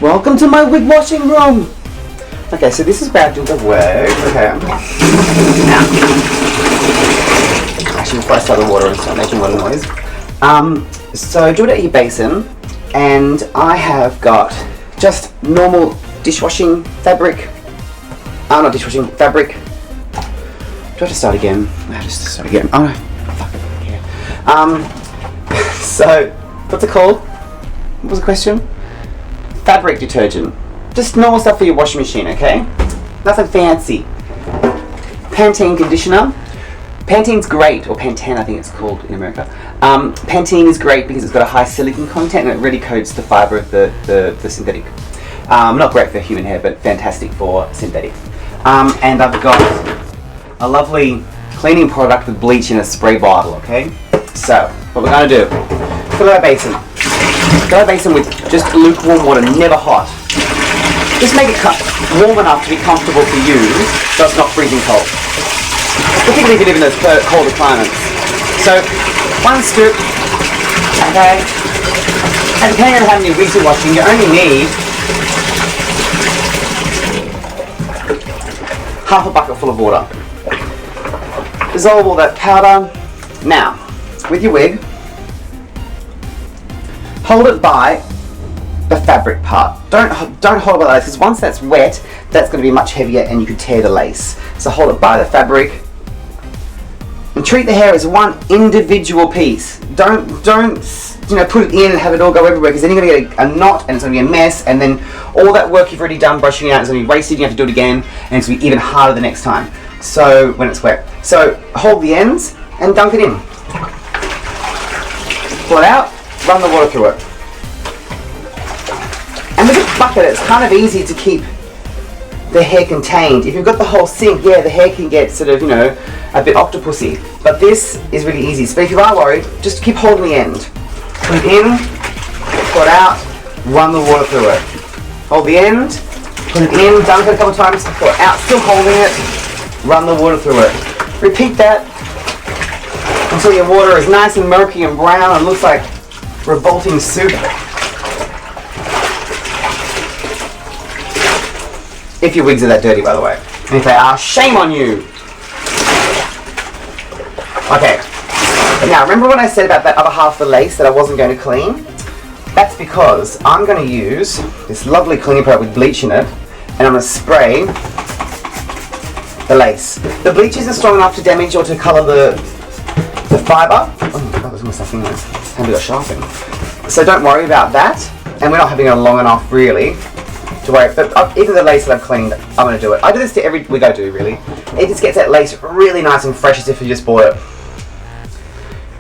Welcome to my wig washing room! Okay, so this is where I do the wig. Okay. Now. Actually, before I start the water and start making a lot of noise. So do it at your basin, and I have got just normal dishwashing fabric. Not dishwashing fabric. Do I have to start again? I have to start again. Oh no. Fuck it. Okay. So, what's it called? What was the question? Fabric detergent. Just normal stuff for your washing machine, okay? Nothing fancy. Pantene conditioner. Pantene's great, or Pantene I think it's called in America. Pantene is great because it's got a high silicone content and it really coats the fibre of the synthetic. Not great for human hair, but fantastic for synthetic. And I've got a lovely cleaning product with bleach in a spray bottle, okay? So, what we're going to do, fill our basin. Fill our basin with just lukewarm water, never hot. Just make it warm enough to be comfortable for you, so it's not freezing cold. Particularly if you live in those colder climates. So, 1 scoop, okay? And depending on how many wigs you're washing, you only need half a bucket full of water. Dissolve all that powder. Now, with your wig, hold it by the fabric part. Don't hold it by the lace, because once that's wet, that's going to be much heavier and you could tear the lace. So hold it by the fabric and treat the hair as one individual piece. Don't put it in and have it all go everywhere, because then you're going to get a knot and it's going to be a mess, and then all that work you've already done brushing it out is going to be wasted. You have to do it again, and it's going to be even harder the next time. So when it's wet. So hold the ends and dunk it in. Pull it out, run the water through it. And with a bucket, it's kind of easy to keep the hair contained. If you've got the whole sink, yeah, the hair can get sort of, a bit octopusy. But this is really easy. So if you are worried, just keep holding the end. Put it in, pull it out, run the water through it. Hold the end, put it in, dunk it a couple of times, pull it out, still holding it, run the water through it. Repeat that until your water is nice and murky and brown and looks like revolting soup. If your wigs are that dirty, by the way. And if they are, shame on you! Okay. Now, remember when I said about that other half of the lace that I wasn't going to clean? That's because I'm going to use this lovely cleaning product with bleach in it, and I'm going to spray the lace. The bleach isn't strong enough to damage or to colour the fibre. Oh, that was almost nothing nice. Hand got sharpened. So don't worry about that. And we're not having it long enough, really, to worry. But even the lace that I've cleaned, I'm going to do it. I do this to every wig I do, really. It just gets that lace really nice and fresh as if you just bought it.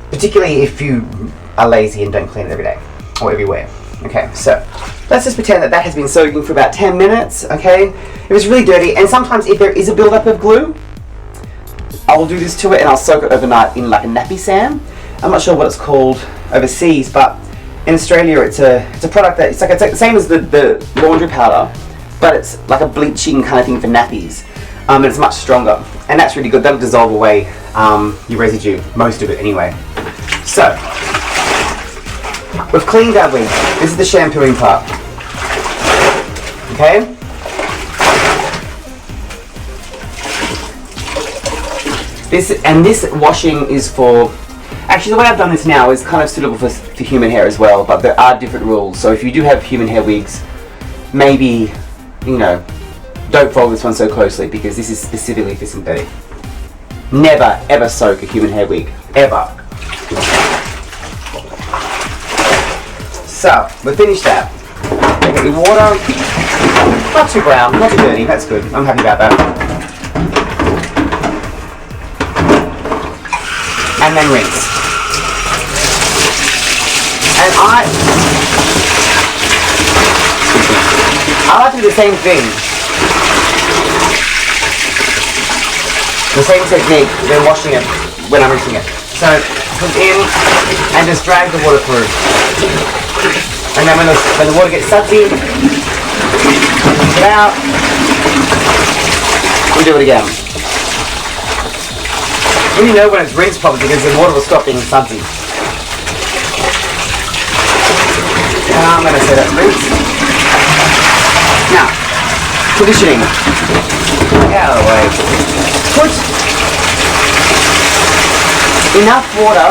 Particularly if you are lazy and don't clean it every day or everywhere. Okay, so let's just pretend that has been soaking for about 10 minutes, okay? It was really dirty, and sometimes if there is a build-up of glue, I will do this to it and I'll soak it overnight in like a nappy sand. I'm not sure what it's called overseas, but in Australia it's a product that it's the same as the laundry powder, but it's like a bleaching kind of thing for nappies. And it's much stronger, and that's really good. That'll dissolve away your residue, most of it anyway. So, we've cleaned our wig. This is the shampooing part. Okay? This washing is for... Actually, the way I've done this now is kind of suitable for human hair as well, but there are different rules. So if you do have human hair wigs, maybe, don't follow this one so closely, because this is specifically for synthetic. Never, ever soak a human hair wig. Ever. So, we've finished that. Take a bit of water. Not too brown, not too dirty. That's good. I'm happy about that. And then rinse. And I like to do the same thing. The same technique when washing it, when I'm rinsing it. So, put it in and just drag the water through. And then when the water gets sudsy, rinse it out and do it again. When you know when it's rinsed properly, because the water will stop being sudsy. And I'm going to set it rinse. Now, conditioning. Get out of the way. Put enough water.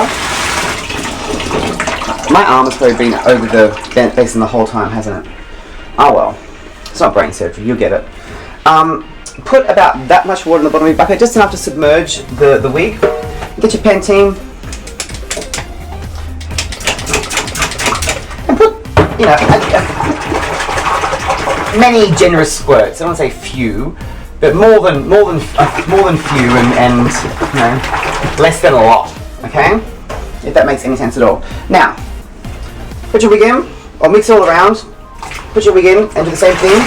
My arm has probably been over the basin the whole time, hasn't it? Oh well. It's not brain surgery, you'll get it. Put about that much water in the bottom of your bucket, just enough to submerge the wig. Get your Pantene. And put, you know, many generous squirts. I don't want to say few, but more than few, and you know, less than a lot. Okay, if that makes any sense at all. Now, put your wig in, or mix it all around. Put your wig in and do the same thing.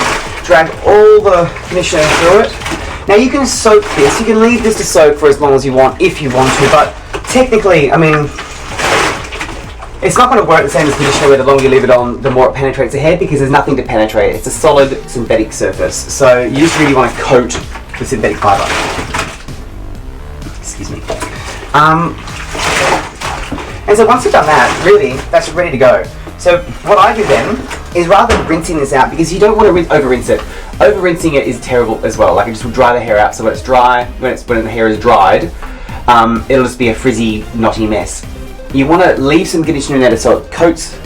Drag all the conditioner through it. Now you can soak this. You can leave this to soak for as long as you want, if you want to. But technically, I mean, it's not going to work the same as conditioner, where the longer you leave it on, the more it penetrates the hair, because there's nothing to penetrate. It's a solid synthetic surface. So you just really want to coat the synthetic fibre. Excuse me. And so once you've done that, really, that's ready to go. So what I do then is, rather than rinsing this out, because you don't want to over-rinse it. Over-rinsing it is terrible as well. Like, it just will dry the hair out. So when it's dry, when the hair is dried, it'll just be a frizzy, knotty mess. You want to leave some conditioner in there so it coats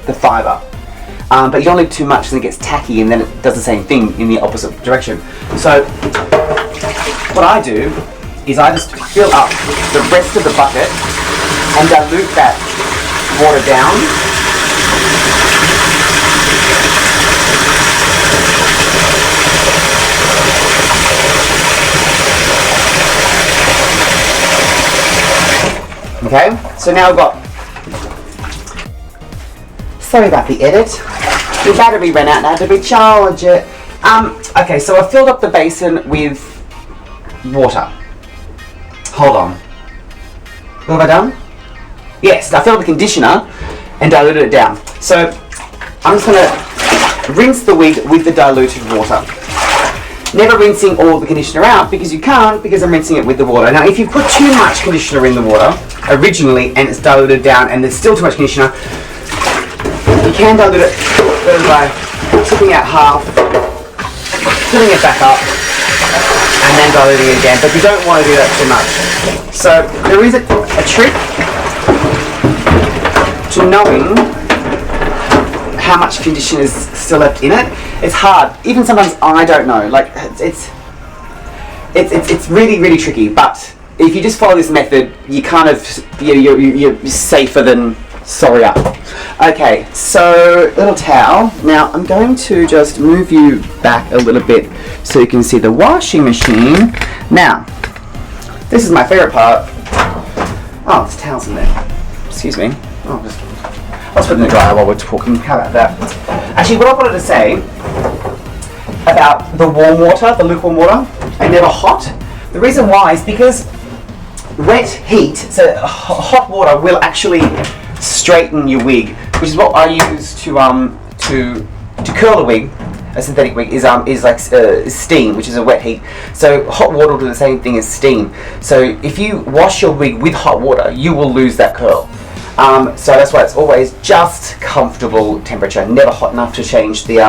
the fibre. But you don't leave too much, and it gets tacky, and then it does the same thing in the opposite direction. So what I do is I just fill up the rest of the bucket and dilute that water down. Okay, so now we've got, sorry about the edit, the battery ran out, now to recharge it. Okay, so I filled up the basin with water. Hold on. What have I done? Yes, I filled up the conditioner and diluted it down. So I'm just going to rinse the wig with the diluted water. Never rinsing all the conditioner out, because you can't, because I'm rinsing it with the water. Now, if you put too much conditioner in the water originally and it's diluted down and there's still too much conditioner, you can dilute it by tipping out half, filling it back up, and then diluting it again. But you don't want to do that too much. So there is a trick to knowing how much conditioner is still left in it. It's hard. Even sometimes I don't know. Like, it's really tricky. But if you just follow this method, you kind of you're safer than sorrier. Okay, so little towel. Now I'm going to just move you back a little bit so you can see the washing machine. Now, this is my favorite part. Oh, there's towels in there. Excuse me. I'll put it in the dryer while we're talking. How about that? Actually, what I wanted to say about the warm water, the lukewarm water, and never hot. The reason why is because wet heat, so hot water will actually straighten your wig, which is what I use to curl a wig. A synthetic wig is like steam, which is a wet heat. So hot water will do the same thing as steam. So if you wash your wig with hot water, you will lose that curl. So that's why it's always just comfortable temperature, never hot enough to change the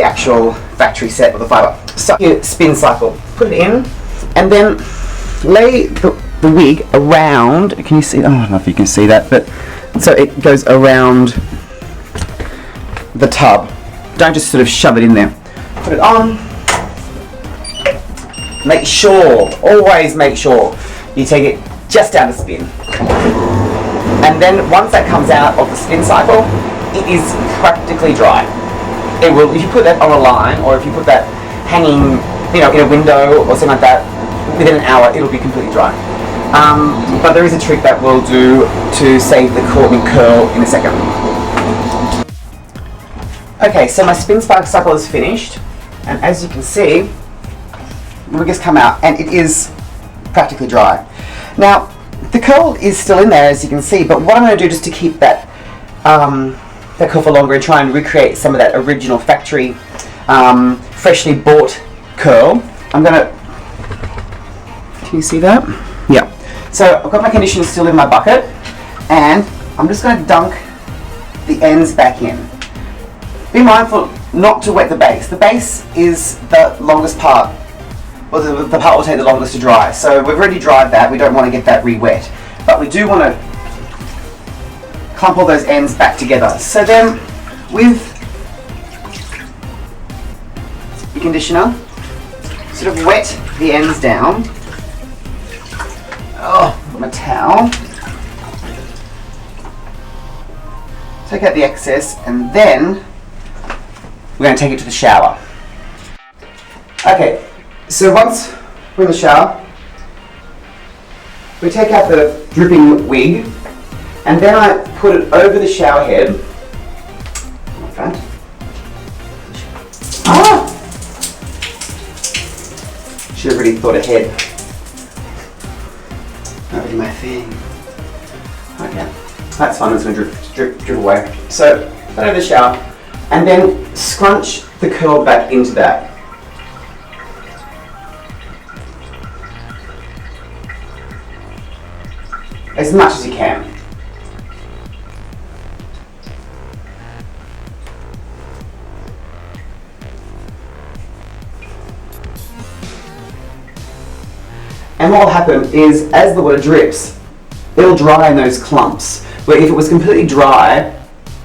actual factory set of the fibre. So your spin cycle, put it in, and then lay the wig around. Can you see? Oh, I don't know if you can see that, but so it goes around the tub. Don't just sort of shove it in there. Put it on. Make sure, always make sure, you take it just down to spin. And then once that comes out of the spin cycle, it is practically dry. It will, if you put that on a line, or if you put that hanging, in a window or something like that, within an hour, it'll be completely dry. But there is a trick that we'll do to save the Courtney curl in a second. Okay, so my spin cycle is finished, and as you can see, the wig has come out, and it is practically dry. Now, the curl is still in there, as you can see, but what I'm going to do just to keep that curl for longer and try and recreate some of that original factory, freshly bought curl, I'm going to... Can you see that? Yeah. So I've got my conditioner still in my bucket, and I'm just going to dunk the ends back in. Be mindful not to wet the base. The base is the longest part, or the part will take the longest to dry. So we've already dried that, we don't want to get that re-wet. But we do want to clump all those ends back together. So then with your conditioner, sort of wet the ends down. Oh, got my towel. Take out the excess, and then we're going to take it to the shower. Okay, so once we're in the shower, we take out the dripping wig, and then I put it over the shower head. Like that. Ah! Should have really thought ahead. Not really my thing. Okay, that's fine. It's going to drip away. So, put it over the shower, and then scrunch the curl back into that. As much as you can. And what will happen is, as the water drips, it'll dry in those clumps. Where if it was completely dry,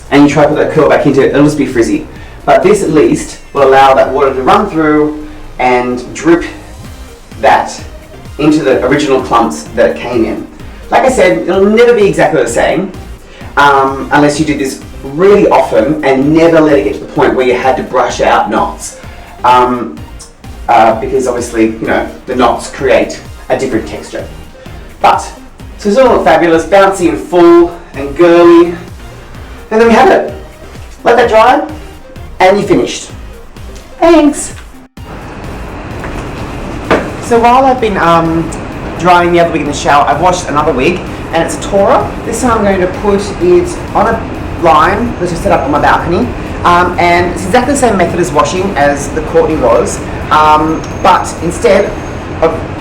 and you try to put that curl back into it, it'll just be frizzy. But this at least will allow that water to run through and drip that into the original clumps that it came in. Like I said, it'll never be exactly the same, unless you do this really often and never let it get to the point where you had to brush out knots. Because obviously, you know, the knots create a different texture. But, so it's all fabulous, bouncy and full and girly. And then we have it. Let that dry, and you're finished. Thanks! So while I've been drying the other wig in the shower, I've washed another wig, and it's a Tora. This time I'm going to put it on a line that's just set up on my balcony. And it's exactly the same method as washing as the Courtney was, but instead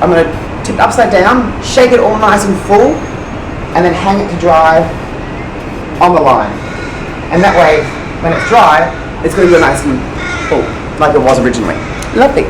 I'm going to tip it upside down, shake it all nice and full, and then hang it to dry on the line. And that way, when it's dry, it's going to go nice and full, like it was originally. Lovely.